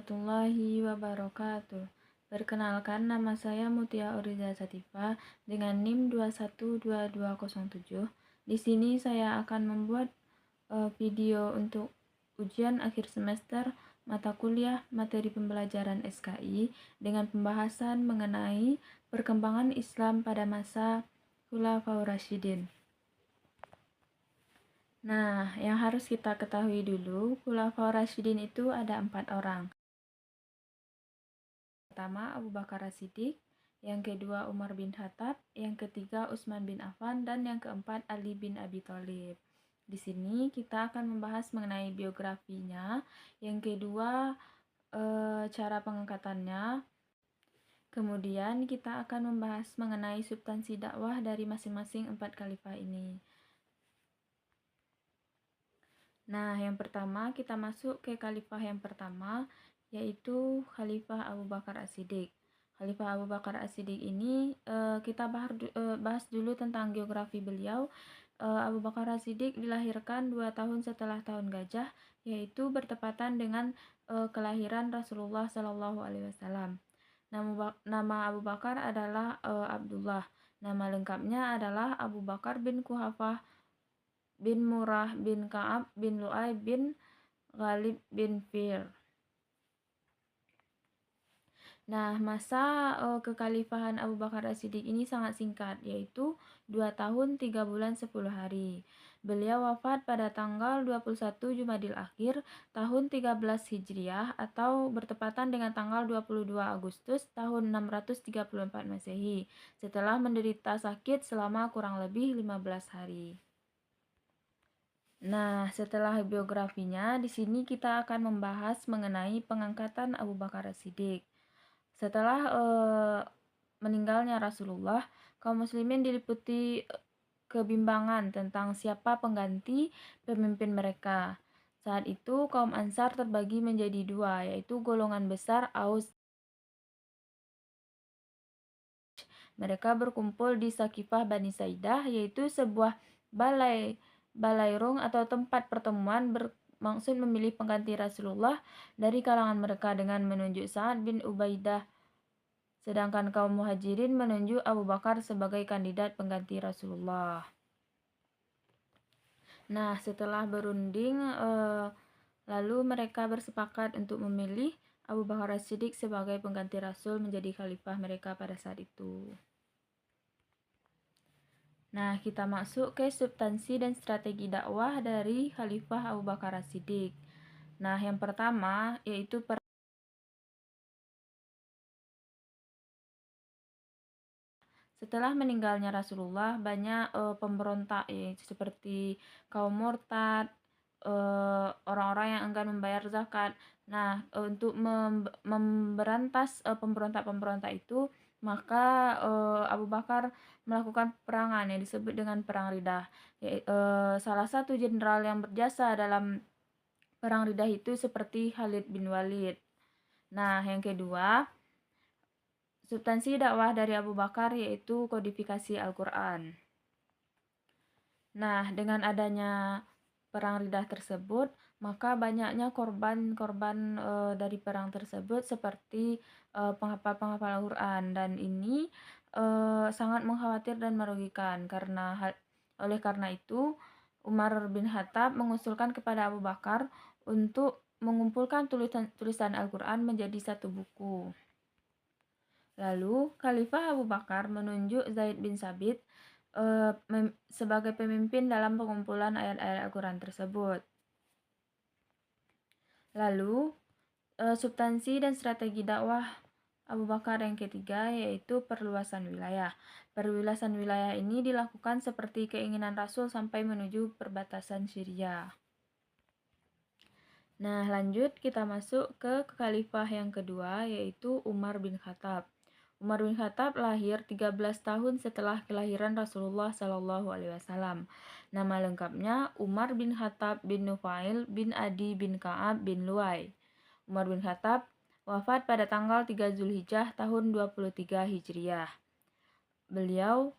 warahmatullahi wabarakatuh. Perkenalkan, nama saya Mutia Oriza Sativa dengan NIM 212207. Di sini saya akan membuat video untuk ujian akhir semester mata kuliah materi pembelajaran SKI dengan pembahasan mengenai perkembangan Islam pada masa Khulafaur Rasyidin. Nah, yang harus kita ketahui dulu, Khulafaur Rasyidin itu ada 4 orang. Pertama, Abu Bakar As-Siddiq, yang kedua Umar bin Khattab, yang ketiga Utsman bin Affan, dan yang keempat Ali bin Abi Thalib. Di sini kita akan membahas mengenai biografinya, yang kedua cara pengangkatannya, kemudian kita akan membahas mengenai substansi dakwah dari masing-masing 4 khalifah ini. Nah, yang pertama kita masuk ke khalifah yang pertama, yaitu Khalifah Abu Bakar As-Siddiq. Khalifah Abu Bakar As-Siddiq ini kita bahas dulu tentang geografi beliau. Abu Bakar As-Siddiq dilahirkan 2 tahun setelah tahun gajah, yaitu bertepatan dengan kelahiran Rasulullah Shallallahu Alaihi Wasallam. Nama Abu Bakar adalah Abdullah. Nama lengkapnya adalah Abu Bakar bin Kuhafah bin Murrah bin Ka'ab bin Lu'ay bin Ghalib bin Fir. Nah, masa kekhalifahan Abu Bakar As-Siddiq ini sangat singkat, yaitu 2 tahun 3 bulan 10 hari. Beliau wafat pada tanggal 21 Jumadil Akhir tahun 13 Hijriah atau bertepatan dengan tanggal 22 Agustus tahun 634 Masehi setelah menderita sakit selama kurang lebih 15 hari. Nah, setelah biografinya, di sini kita akan membahas mengenai pengangkatan Abu Bakar As-Siddiq. Setelah meninggalnya Rasulullah, kaum muslimin diliputi kebimbangan tentang siapa pengganti pemimpin mereka. Saat itu, kaum Ansar terbagi menjadi 2, yaitu golongan besar Aus. Mereka berkumpul di Sakifah Bani Saidah, yaitu sebuah balairung atau tempat pertemuan bermaksud memilih pengganti Rasulullah dari kalangan mereka dengan menunjuk Sa'ad bin Ubaidah, sedangkan kaum Muhajirin menunjuk Abu Bakar sebagai kandidat pengganti Rasulullah. Nah, setelah berunding, lalu mereka bersepakat untuk memilih Abu Bakar As-Siddiq sebagai pengganti Rasul menjadi khalifah mereka pada saat itu. Nah, kita masuk ke substansi dan strategi dakwah dari Khalifah Abu Bakar As-Siddiq. Nah, yang pertama yaitu setelah meninggalnya Rasulullah, banyak pemberontak seperti kaum murtad, orang-orang yang enggan membayar zakat. Nah, untuk memberantas pemberontak-pemberontak itu, maka Abu Bakar melakukan peperangan yang disebut dengan Perang Riddah. Salah satu jenderal yang berjasa dalam Perang Riddah itu seperti Khalid bin Walid. Nah, yang kedua, substansi dakwah dari Abu Bakar yaitu kodifikasi Al-Quran. Nah, dengan adanya Perang Riddah tersebut, maka banyaknya korban-korban dari perang tersebut seperti penghafal-penghafal Al-Quran, dan ini sangat mengkhawatir dan merugikan. Oleh karena itu, Umar bin Khattab mengusulkan kepada Abu Bakar untuk mengumpulkan tulisan Al-Quran menjadi satu buku. Lalu, Khalifah Abu Bakar menunjuk Zaid bin Sabit sebagai pemimpin dalam pengumpulan ayat-ayat Al-Quran tersebut. Lalu, substansi dan strategi dakwah Abu Bakar yang ketiga yaitu perluasan wilayah. Perluasan wilayah ini dilakukan seperti keinginan Rasul sampai menuju perbatasan Syria. Nah, lanjut kita masuk ke khalifah yang kedua yaitu Umar bin Khattab. Umar bin Khattab lahir 13 tahun setelah kelahiran Rasulullah Shallallahu Alaihi Wasallam. Nama lengkapnya Umar bin Khattab bin Nufail bin Adi bin Ka'ab bin Lu'ay. Umar bin Khattab wafat pada tanggal 3 Zulhijjah tahun 23 Hijriah. Beliau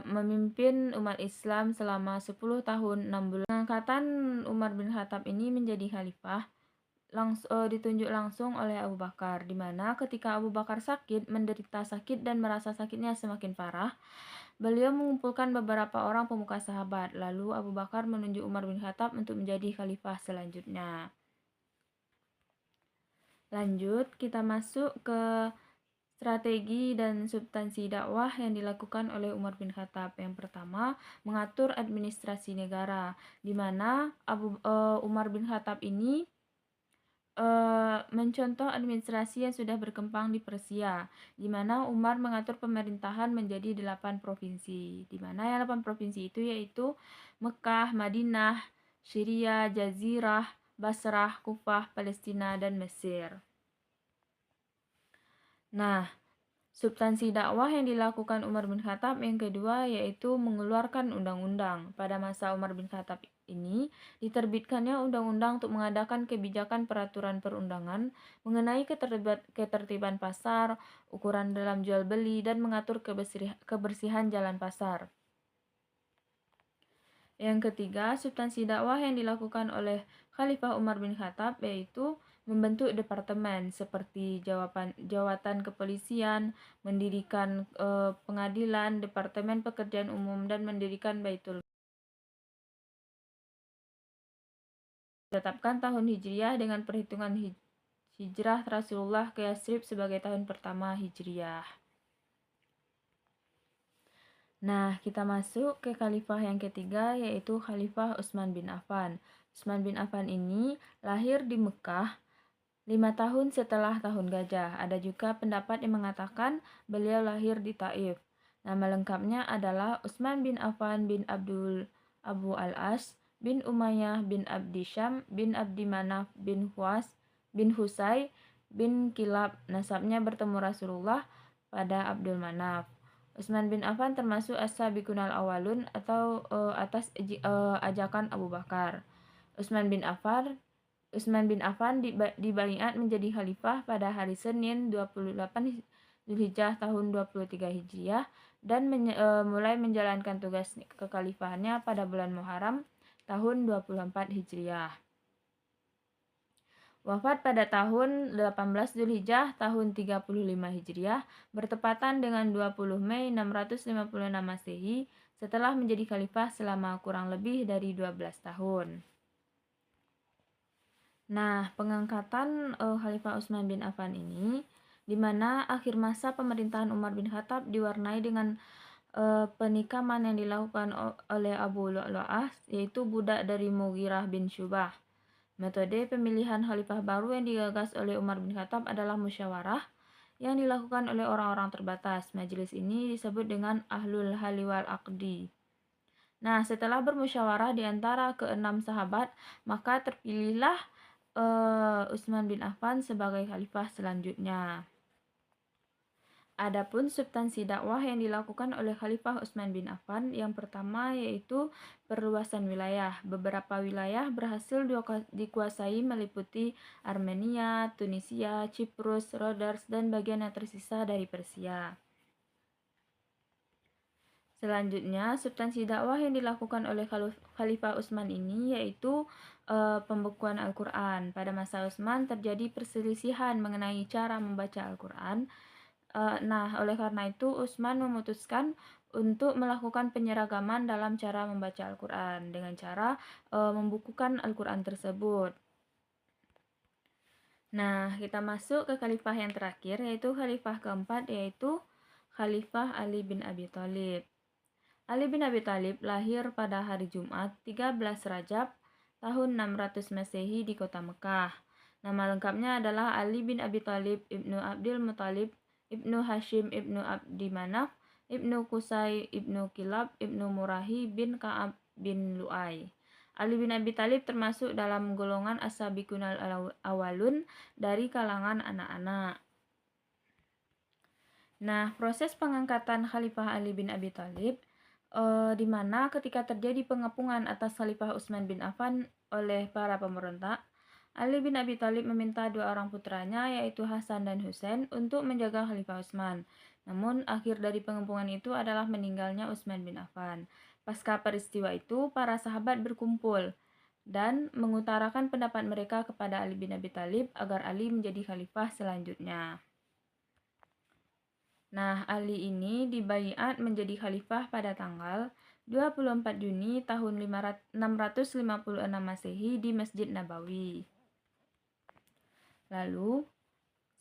memimpin umat Islam selama 10 tahun 6 bulan. Pengangkatan Umar bin Khattab ini menjadi khalifah ditunjuk langsung oleh Abu Bakar, di mana ketika Abu Bakar menderita sakit dan merasa sakitnya semakin parah, beliau mengumpulkan beberapa orang pemuka sahabat. Lalu Abu Bakar menunjuk Umar bin Khattab untuk menjadi khalifah selanjutnya. Lanjut, kita masuk ke strategi dan substansi dakwah yang dilakukan oleh Umar bin Khattab. Yang pertama, mengatur administrasi negara, di mana Umar bin Khattab ini mencontoh administrasi yang sudah berkembang di Persia, di mana Umar mengatur pemerintahan menjadi 8 provinsi, di mana yang 8 provinsi itu yaitu Mekah, Madinah, Syria, Jazirah, Basrah, Kufah, Palestina, dan Mesir. Nah, substansi dakwah yang dilakukan Umar bin Khattab yang kedua yaitu mengeluarkan undang-undang. Pada masa Umar bin Khattab ini diterbitkannya undang-undang untuk mengadakan kebijakan peraturan perundangan mengenai ketertiban pasar, ukuran dalam jual beli, dan mengatur kebersihan jalan pasar. Yang ketiga, substansi dakwah yang dilakukan oleh Khalifah Umar bin Khattab yaitu membentuk departemen seperti jawatan kepolisian, mendirikan pengadilan, departemen pekerjaan umum, dan mendirikan Baitul. Tetapkan tahun Hijriah dengan perhitungan hijrah Rasulullah ke Yasrib sebagai tahun pertama Hijriah. Nah, kita masuk ke khalifah yang ketiga yaitu Khalifah Utsman bin Affan. Utsman bin Affan ini lahir di Mekah 5 tahun setelah tahun gajah. Ada juga pendapat yang mengatakan beliau lahir di Taif. Nama lengkapnya adalah Utsman bin Affan bin Abu al-As bin Umayyah bin Abdi Syam bin Abdi Manaf bin Huas bin Husay bin Kilab. Nasabnya bertemu Rasulullah pada Abdul Manaf. Utsman bin Affan termasuk as-sabiqunal awalun atau atas ajakan Abu Bakar. Utsman bin Affan dibaiat menjadi khalifah pada hari Senin 28 Zulhijjah tahun 23 Hijriah dan mulai menjalankan tugas kekhalifahannya pada bulan Muharram tahun 24 Hijriah. Wafat pada tahun 18 Zulhijjah tahun 35 Hijriah bertepatan dengan 20 Mei 656 Masehi setelah menjadi khalifah selama kurang lebih dari 12 tahun. Nah, pengangkatan Khalifah Utsman bin Affan ini di mana akhir masa pemerintahan Umar bin Khattab diwarnai dengan penikaman yang dilakukan oleh Abu Lu'lu'ah yaitu budak dari Mughirah bin Syubah. Metode pemilihan khalifah baru yang digagas oleh Umar bin Khattab adalah musyawarah yang dilakukan oleh orang-orang terbatas. Majelis ini disebut dengan Ahlul Hali wal Aqdi. Nah, setelah bermusyawarah di antara keenam sahabat, maka terpilihlah Utsman bin Affan sebagai khalifah selanjutnya. Adapun substansi dakwah yang dilakukan oleh Khalifah Utsman bin Affan yang pertama yaitu perluasan wilayah. Beberapa wilayah berhasil dikuasai meliputi Armenia, Tunisia, Cyprus, Rhodes, dan bagian yang tersisa dari Persia. Selanjutnya, substansi dakwah yang dilakukan oleh Khalifah Utsman ini yaitu pembekuan Al-Quran. Pada masa Utsman terjadi perselisihan mengenai cara membaca Al-Quran. Nah, oleh karena itu Utsman memutuskan untuk melakukan penyeragaman dalam cara membaca Al-Quran dengan cara membukukan Al-Quran tersebut. Nah, kita masuk ke khalifah yang terakhir yaitu khalifah keempat yaitu Khalifah Ali bin Abi Thalib. Ali bin Abi Thalib lahir pada hari Jumat 13 Rajab tahun 600 Masehi di kota Mekah. Nama lengkapnya adalah Ali bin Abi Thalib ibnu Abdul Muthalib ibnu Hashim ibnu Abdi Manaf ibnu Qusay ibnu Kilab ibnu Murahi bin Ka'ab bin Lu'ay. Ali bin Abi Thalib termasuk dalam golongan as-sabiqunal awalun dari kalangan anak-anak. Nah, proses pengangkatan Khalifah Ali bin Abi Thalib di mana ketika terjadi pengepungan atas Khalifah Utsman bin Affan oleh para pemberontak, Ali bin Abi Thalib meminta dua orang putranya yaitu Hasan dan Husain untuk menjaga Khalifah Utsman. Namun akhir dari pengepungan itu adalah meninggalnya Utsman bin Affan. Pasca peristiwa itu, para sahabat berkumpul dan mengutarakan pendapat mereka kepada Ali bin Abi Thalib agar Ali menjadi khalifah selanjutnya. Nah, Ali ini dibaiat menjadi khalifah pada tanggal 24 Juni tahun 656 Masehi di Masjid Nabawi. Lalu,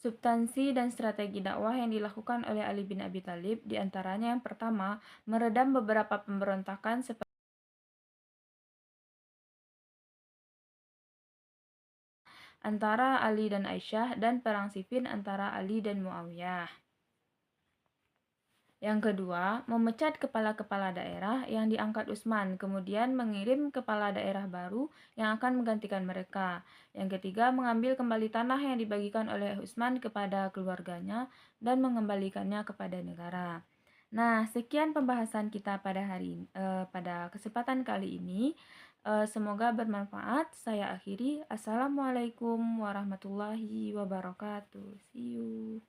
substansi dan strategi dakwah yang dilakukan oleh Ali bin Abi Thalib diantaranya yang pertama, meredam beberapa pemberontakan seperti antara Ali dan Aisyah dan perang Siffin antara Ali dan Muawiyah. Yang kedua, memecat kepala-kepala daerah yang diangkat Utsman, kemudian mengirim kepala daerah baru yang akan menggantikan mereka. Yang ketiga, mengambil kembali tanah yang dibagikan oleh Utsman kepada keluarganya dan mengembalikannya kepada negara. Nah, sekian pembahasan kita pada kesempatan kali ini. Semoga bermanfaat. Saya akhiri. Assalamualaikum warahmatullahi wabarakatuh. See you.